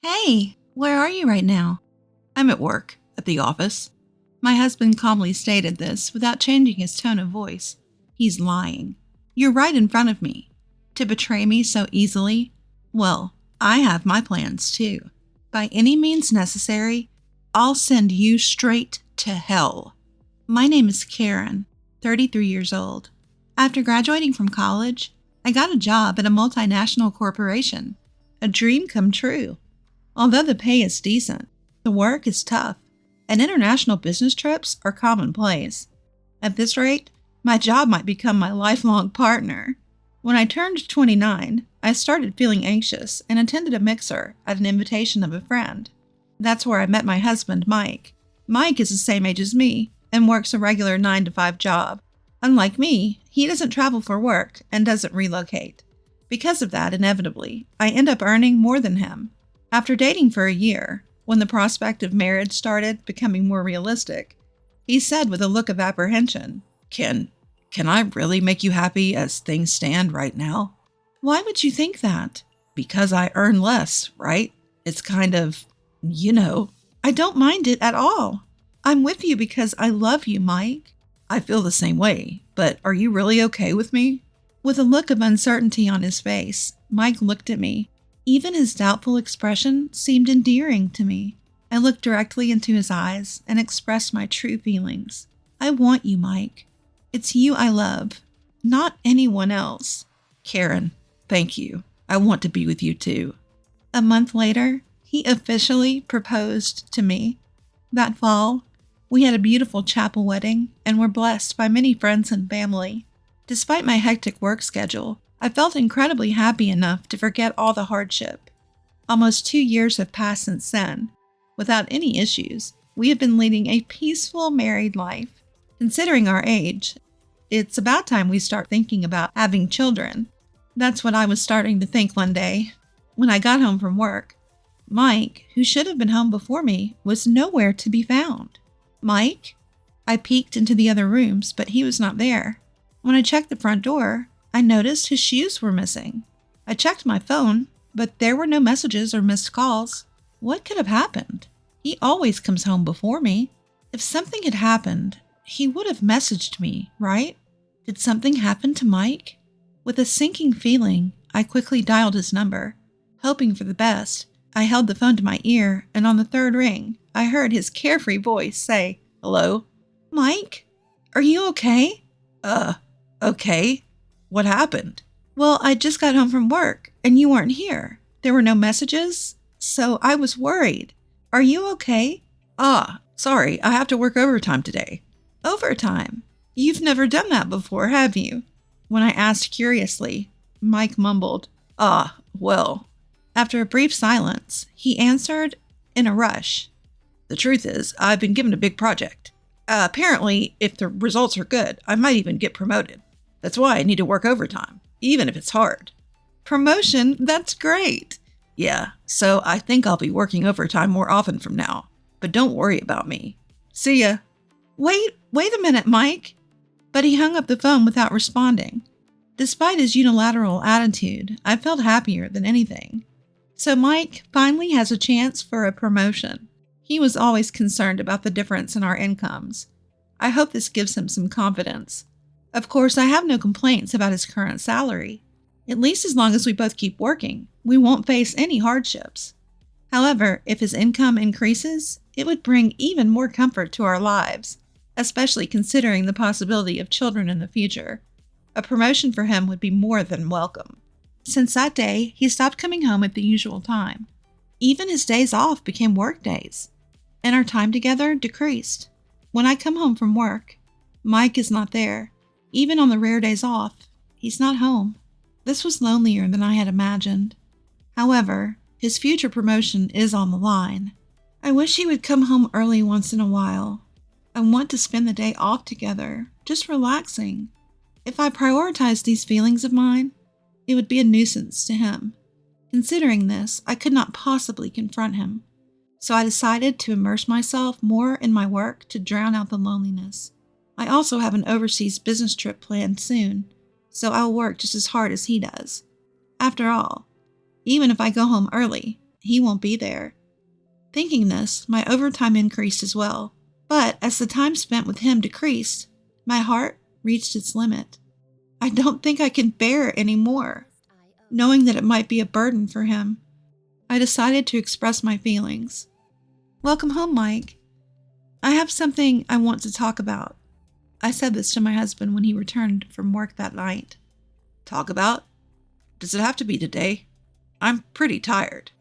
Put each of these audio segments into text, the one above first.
Hey, where are you right now? I'm at work, at the office. My husband calmly stated this without changing his tone of voice. He's lying. You're right in front of me. To betray me so easily? Well, I have my plans too. By any means necessary, I'll send you straight to hell. My name is Karen, 33 years old. After graduating from college, I got a job at a multinational corporation. A dream come true. Although the pay is decent, the work is tough, and international business trips are commonplace. At this rate, my job might become my lifelong partner. When I turned 29, I started feeling anxious and attended a mixer at an invitation of a friend. That's where I met my husband, Mike. Mike is the same age as me and works a regular 9-to-5 job. Unlike me, he doesn't travel for work and doesn't relocate. Because of that, inevitably, I end up earning more than him. After dating for a year, when the prospect of marriage started becoming more realistic, he said with a look of apprehension, Can I really make you happy as things stand right now? Why would you think that? Because I earn less, right? It's kind of, I don't mind it at all. I'm with you because I love you, Mike. I feel the same way, but are you really okay with me? With a look of uncertainty on his face, Mike looked at me. Even his doubtful expression seemed endearing to me. I looked directly into his eyes and expressed my true feelings. I want you, Mike. It's you I love, not anyone else. Karen, thank you. I want to be with you too. A month later, he officially proposed to me. That fall, we had a beautiful chapel wedding and were blessed by many friends and family. Despite my hectic work schedule, I felt incredibly happy enough to forget all the hardship. Almost 2 years have passed since then. Without any issues, we have been leading a peaceful married life. Considering our age, it's about time we start thinking about having children. That's what I was starting to think one day. When I got home from work, Mike, who should have been home before me, was nowhere to be found. Mike? I peeked into the other rooms, but he was not there. When I checked the front door, I noticed his shoes were missing. I checked my phone, but there were no messages or missed calls. What could have happened? He always comes home before me. If something had happened, he would have messaged me, right? Did something happen to Mike? With a sinking feeling, I quickly dialed his number. Hoping for the best, I held the phone to my ear, and on the third ring, I heard his carefree voice say, Hello? Mike? Are you okay? Okay. What happened? Well, I just got home from work, and you weren't here. There were no messages, so I was worried. Are you okay? Sorry, I have to work overtime today. Overtime? You've never done that before, have you? When I asked curiously, Mike mumbled, well. After a brief silence, he answered in a rush. The truth is, I've been given a big project. Apparently, if the results are good, I might even get promoted. That's why I need to work overtime, even if it's hard. Promotion? That's great. Yeah, so I think I'll be working overtime more often from now. But don't worry about me. See ya. Wait a minute, Mike. But he hung up the phone without responding. Despite his unilateral attitude, I felt happier than anything. So Mike finally has a chance for a promotion. He was always concerned about the difference in our incomes. I hope this gives him some confidence. Of course, I have no complaints about his current salary. At least as long as we both keep working, we won't face any hardships. However, if his income increases, it would bring even more comfort to our lives, especially considering the possibility of children in the future. A promotion for him would be more than welcome. Since that day, he stopped coming home at the usual time. Even his days off became work days, and our time together decreased. When I come home from work, Mike is not there. Even on the rare days off, he's not home. This was lonelier than I had imagined. However, his future promotion is on the line. I wish he would come home early once in a while. I want to spend the day off together, just relaxing. If I prioritized these feelings of mine, it would be a nuisance to him. Considering this, I could not possibly confront him. So I decided to immerse myself more in my work to drown out the loneliness. I also have an overseas business trip planned soon, so I'll work just as hard as he does. After all, even if I go home early, he won't be there. Thinking this, my overtime increased as well. But as the time spent with him decreased, my heart reached its limit. I don't think I can bear it anymore. Knowing that it might be a burden for him, I decided to express my feelings. "Welcome home, Mike. I have something I want to talk about." I said this to my husband when he returned from work that night. "Talk about? Does it have to be today? I'm pretty tired."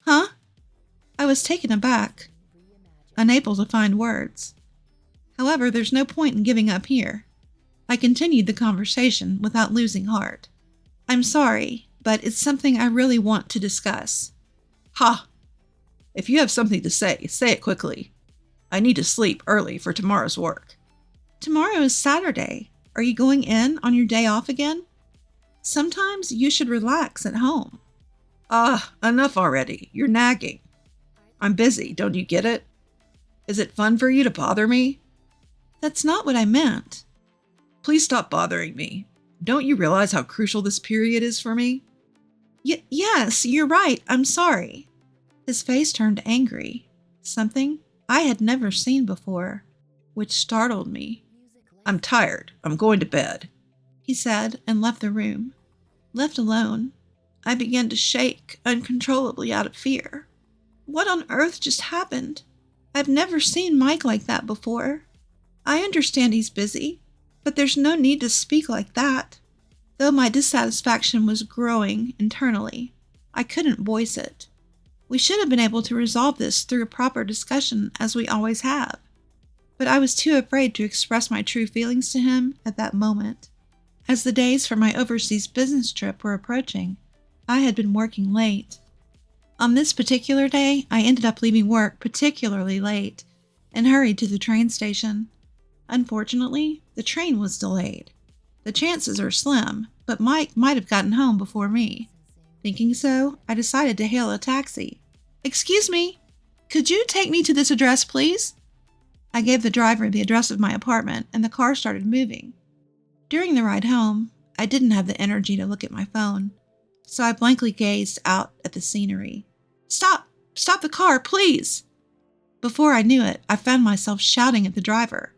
"Huh?" I was taken aback, unable to find words. However, there's no point in giving up here. I continued the conversation without losing heart. "I'm sorry, but it's something I really want to discuss." "Ha! If you have something to say it quickly. I need to sleep early for tomorrow's work." "Tomorrow is Saturday. Are you going in on your day off again? Sometimes you should relax at home." Enough already. You're nagging. I'm busy, don't you get it? Is it fun for you to bother me?" "That's not what I meant." "Please stop bothering me. Don't you realize how crucial this period is for me?" Yes, you're right. I'm sorry." His face turned angry, something I had never seen before, which startled me. "I'm tired. I'm going to bed," he said, and left the room. Left alone, I began to shake uncontrollably out of fear. What on earth just happened? I've never seen Mike like that before. I understand he's busy, but there's no need to speak like that. Though my dissatisfaction was growing internally, I couldn't voice it. We should have been able to resolve this through a proper discussion, as we always have. But I was too afraid to express my true feelings to him at that moment. As the days for my overseas business trip were approaching, I had been working late. On this particular day, I ended up leaving work particularly late and hurried to the train station. Unfortunately, the train was delayed. The chances are slim, but Mike might have gotten home before me. Thinking so, I decided to hail a taxi. "Excuse me, could you take me to this address, please?" I gave the driver the address of my apartment, and the car started moving. During the ride home, I didn't have the energy to look at my phone, so I blankly gazed out at the scenery. Stop the car, please!" Before I knew it, I found myself shouting at the driver.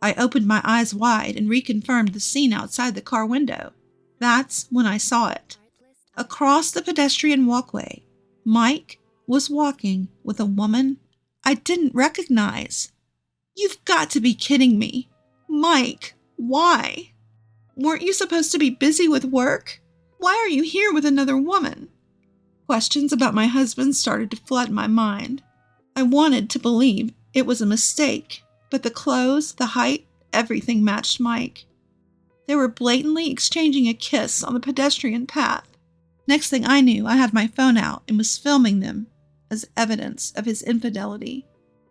I opened my eyes wide and reconfirmed the scene outside the car window. That's when I saw it. Across the pedestrian walkway, Mike was walking with a woman I didn't recognize. "You've got to be kidding me. Mike, why? Weren't you supposed to be busy with work? Why are you here with another woman?" Questions about my husband started to flood my mind. I wanted to believe it was a mistake, but the clothes, the height, everything matched Mike. They were blatantly exchanging a kiss on the pedestrian path. Next thing I knew, I had my phone out and was filming them as evidence of his infidelity.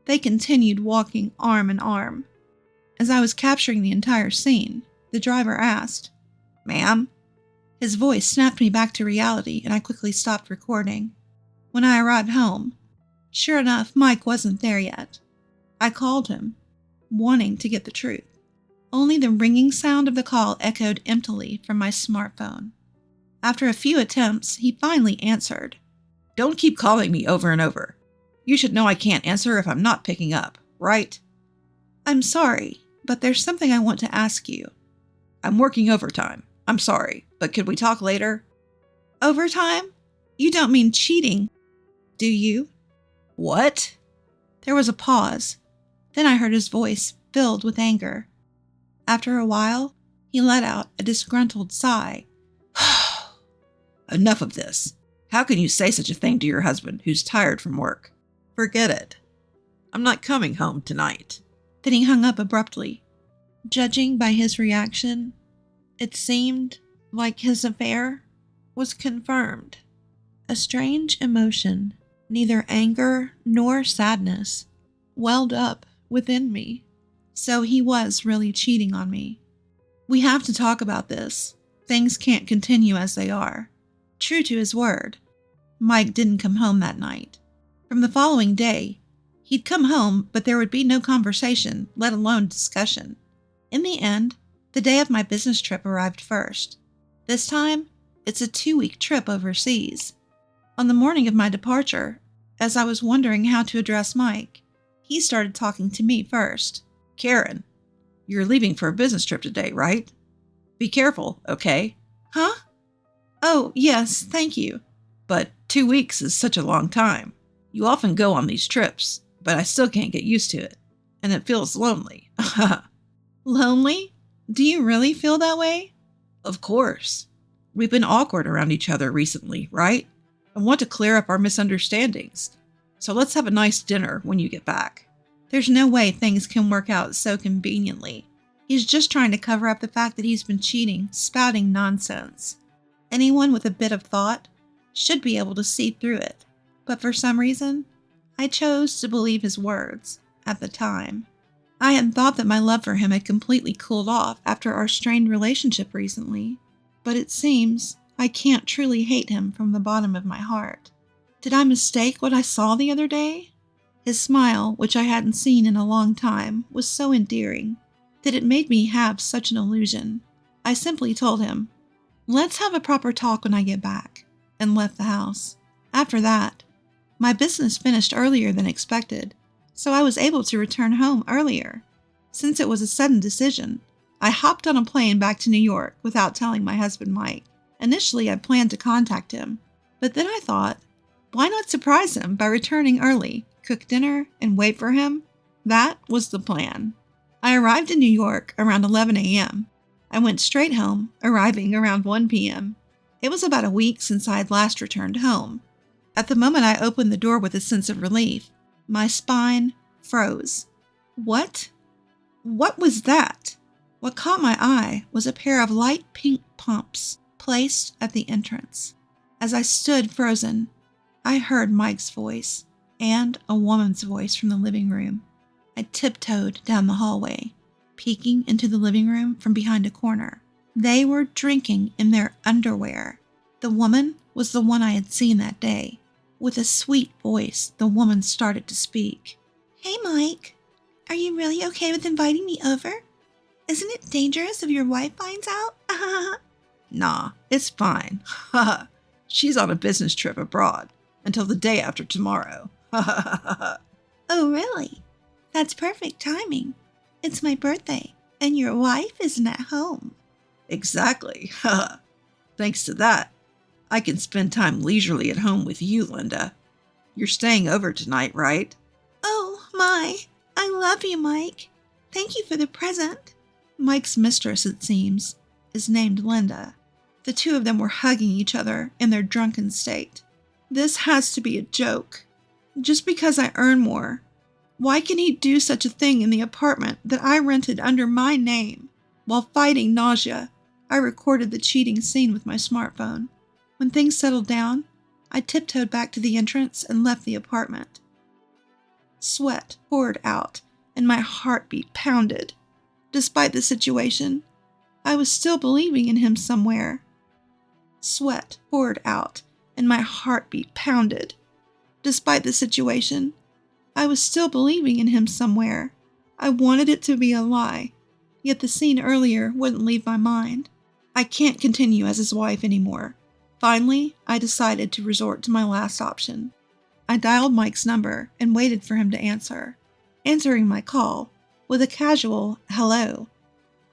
They continued walking arm in arm. As I was capturing the entire scene, the driver asked, "Ma'am?" His voice snapped me back to reality, and I quickly stopped recording. When I arrived home, sure enough, Mike wasn't there yet. I called him, wanting to get the truth. Only the ringing sound of the call echoed emptily from my smartphone. After a few attempts, he finally answered. "Don't keep calling me over and over. You should know I can't answer if I'm not picking up, right?" "I'm sorry, but there's something I want to ask you." "I'm working overtime. I'm sorry, but could we talk later?" "Overtime? You don't mean cheating, do you?" "What?" There was a pause. Then I heard his voice filled with anger. After a while, he let out a disgruntled sigh. "Enough of this. How can you say such a thing to your husband who's tired from work? Forget it. I'm not coming home tonight." Then he hung up abruptly. Judging by his reaction, it seemed like his affair was confirmed. A strange emotion, neither anger nor sadness, welled up within me. So he was really cheating on me. "We have to talk about this. Things can't continue as they are." True to his word, Mike didn't come home that night. From the following day, he'd come home, but there would be no conversation, let alone discussion. In the end, the day of my business trip arrived first. This time, it's a 2-week trip overseas. On the morning of my departure, As I was wondering how to address Mike, he started talking to me first. Karen, you're leaving for a business trip today, right? Be careful, okay? Huh? Oh, yes, thank you. But 2 weeks is such a long time. You often go on these trips, but I still can't get used to it. And it feels lonely. Lonely? Do you really feel that way? Of course. We've been awkward around each other recently, right? I want to clear up our misunderstandings. So let's have a nice dinner when you get back. There's no way things can work out so conveniently. He's just trying to cover up the fact that he's been cheating, spouting nonsense. Anyone with a bit of thought should be able to see through it. But for some reason, I chose to believe his words at the time. I had thought that my love for him had completely cooled off after our strained relationship recently, but it seems I can't truly hate him from the bottom of my heart. Did I mistake what I saw the other day? His smile, which I hadn't seen in a long time, was so endearing that it made me have such an illusion. I simply told him, "Let's have a proper talk when I get back," and left the house. After that, my business finished earlier than expected, so I was able to return home earlier. Since it was a sudden decision, I hopped on a plane back to New York without telling my husband Mike. Initially, I planned to contact him, but then I thought, why not surprise him by returning early, cook dinner, and wait for him? That was the plan. I arrived in New York around 11 a.m. I went straight home, arriving around 1 p.m. It was about a week since I had last returned home. At the moment I opened the door with a sense of relief, my spine froze. What? What was that? What caught my eye was a pair of light pink pumps placed at the entrance. As I stood frozen, I heard Mike's voice and a woman's voice from the living room. I tiptoed down the hallway, peeking into the living room from behind a corner. They were drinking in their underwear. The woman was the one I had seen that day. With a sweet voice, the woman started to speak. "Hey, Mike. Are you really okay with inviting me over? Isn't it dangerous if your wife finds out?" Nah, it's fine. She's on a business trip abroad until the day after tomorrow. Oh, really? That's perfect timing. It's my birthday, and your wife isn't at home. Exactly. Thanks to that, I can spend time leisurely at home with you, Linda. You're staying over tonight, right? Oh, my. I love you, Mike. Thank you for the present. Mike's mistress, it seems, is named Linda. The two of them were hugging each other in their drunken state. This has to be a joke. Just because I earn more, why can he do such a thing in the apartment that I rented under my name? While fighting nausea, I recorded the cheating scene with my smartphone. When things settled down, I tiptoed back to the entrance and left the apartment. Sweat poured out, and my heartbeat pounded. Despite the situation, I was still believing in him somewhere. Sweat poured out, and my heartbeat pounded. Despite the situation, I was still believing in him somewhere. I wanted it to be a lie, yet the scene earlier wouldn't leave my mind. I can't continue as his wife anymore. Finally, I decided to resort to my last option. I dialed Mike's number and waited for him to answer. Answering my call with a casual hello,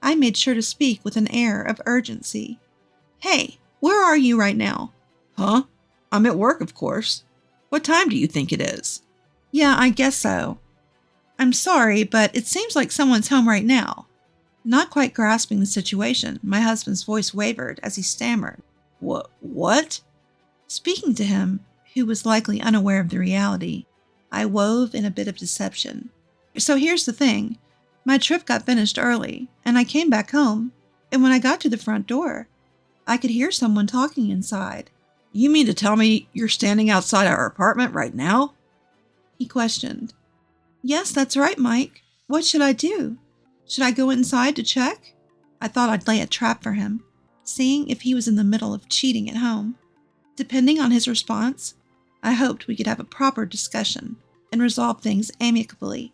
I made sure to speak with an air of urgency. "Hey, where are you right now?" Huh? I'm at work, of course. What time do you think it is? "Yeah, I guess so. I'm sorry, but it seems like someone's home right now." Not quite grasping the situation, my husband's voice wavered as he stammered. What? Speaking to him, who was likely unaware of the reality, I wove in a bit of deception. "So here's the thing. My trip got finished early, and I came back home, and when I got to the front door, I could hear someone talking inside." You mean to tell me you're standing outside our apartment right now? He questioned. "Yes, that's right, Mike. What should I do? Should I go inside to check?" I thought I'd lay a trap for him, seeing if he was in the middle of cheating at home. Depending on his response, I hoped we could have a proper discussion and resolve things amicably.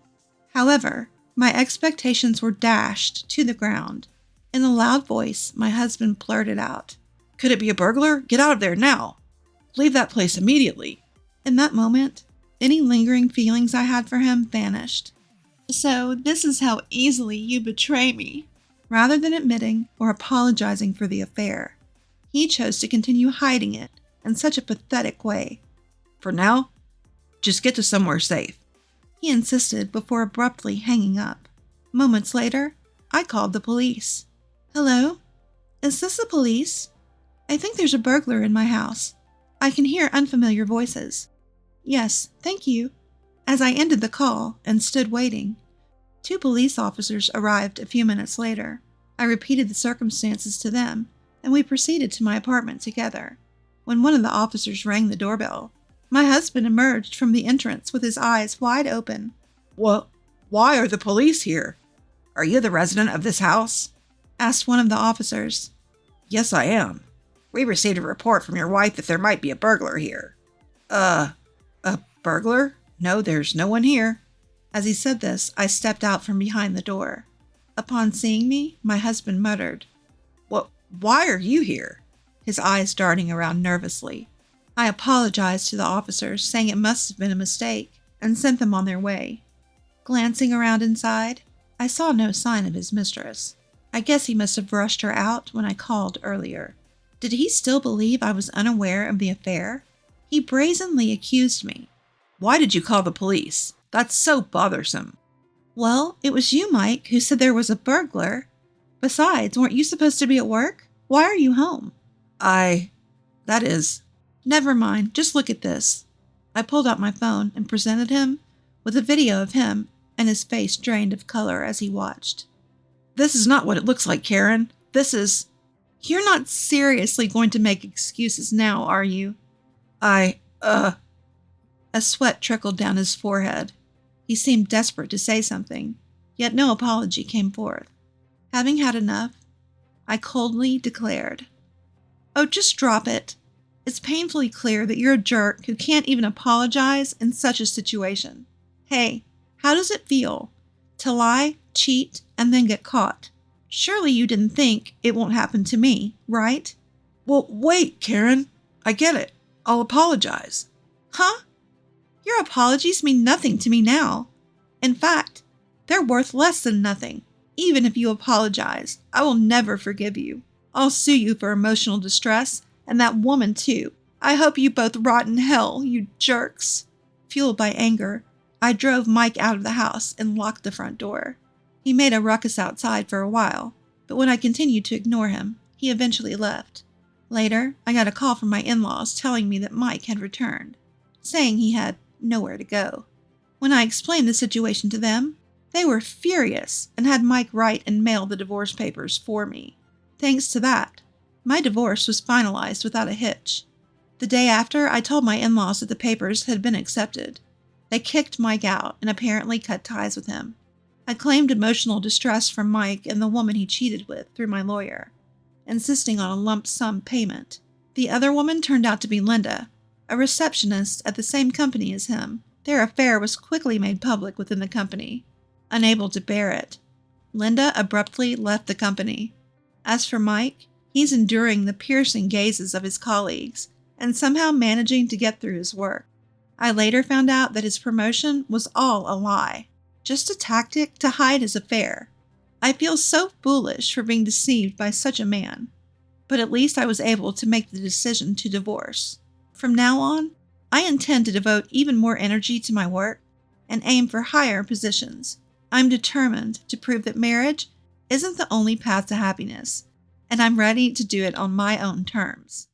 However, my expectations were dashed to the ground. In a loud voice, my husband blurted out, "Could it be a burglar? Get out of there now. Leave that place immediately." In that moment, Any lingering feelings I had for him vanished. So this is how easily you betray me. Rather than admitting or apologizing for the affair, he chose to continue hiding it in such a pathetic way. For now, just get to somewhere safe, he insisted before abruptly hanging up. Moments later, I called the police. Hello? Is this the police? I think there's a burglar in my house. I can hear unfamiliar voices. Yes, thank you. As I ended the call and stood waiting, 2 police officers arrived a few minutes later. I repeated the circumstances to them, and we proceeded to my apartment together. When one of the officers rang the doorbell, my husband emerged from the entrance with his eyes wide open. Well, why are the police here? Are you the resident of this house? Asked one of the officers. Yes, I am. We received a report from your wife that there might be a burglar here. A burglar? No, there's no one here. As he said this, I stepped out from behind the door. Upon seeing me, my husband muttered, "Well, why are you here?" his eyes darting around nervously. I apologized to the officers, saying it must have been a mistake, and sent them on their way. Glancing around inside, I saw no sign of his mistress. I guess he must have rushed her out when I called earlier. Did he still believe I was unaware of the affair? He brazenly accused me. Why did you call the police? That's so bothersome. Well, it was you, Mike, who said there was a burglar. Besides, weren't you supposed to be at work? Why are you home? Never mind, just look at this. I pulled out my phone and presented him with a video of him, and his face drained of color as he watched. This is not what it looks like, Karen. This is... You're not seriously going to make excuses now, are you? A sweat trickled down his forehead. He seemed desperate to say something, yet no apology came forth. Having had enough, I coldly declared, "Oh, just drop it. It's painfully clear that you're a jerk who can't even apologize in such a situation. Hey, how does it feel to lie, cheat, and then get caught? Surely you didn't think it won't happen to me, right?" Well, wait, Karen. I get it. I'll apologize. Huh? Your apologies mean nothing to me now. In fact, they're worth less than nothing. Even if you apologize, I will never forgive you. I'll sue you for emotional distress, and that woman too. I hope you both rot in hell, you jerks. Fueled by anger, I drove Mike out of the house and locked the front door. He made a ruckus outside for a while, but when I continued to ignore him, he eventually left. Later, I got a call from my in-laws telling me that Mike had returned, saying he had nowhere to go. When I explained the situation to them, they were furious and had Mike write and mail the divorce papers for me. Thanks to that, my divorce was finalized without a hitch. The day after, I told my in-laws that the papers had been accepted. They kicked Mike out and apparently cut ties with him. I claimed emotional distress from Mike and the woman he cheated with through my lawyer, insisting on a lump sum payment. The other woman turned out to be Linda, a receptionist at the same company as him. Their affair was quickly made public within the company. Unable to bear it, Linda abruptly left the company. As for Mike, he's enduring the piercing gazes of his colleagues and somehow managing to get through his work. I later found out that his promotion was all a lie, just a tactic to hide his affair. I feel so foolish for being deceived by such a man, but at least I was able to make the decision to divorce. From now on, I intend to devote even more energy to my work and aim for higher positions. I'm determined to prove that marriage isn't the only path to happiness, and I'm ready to do it on my own terms.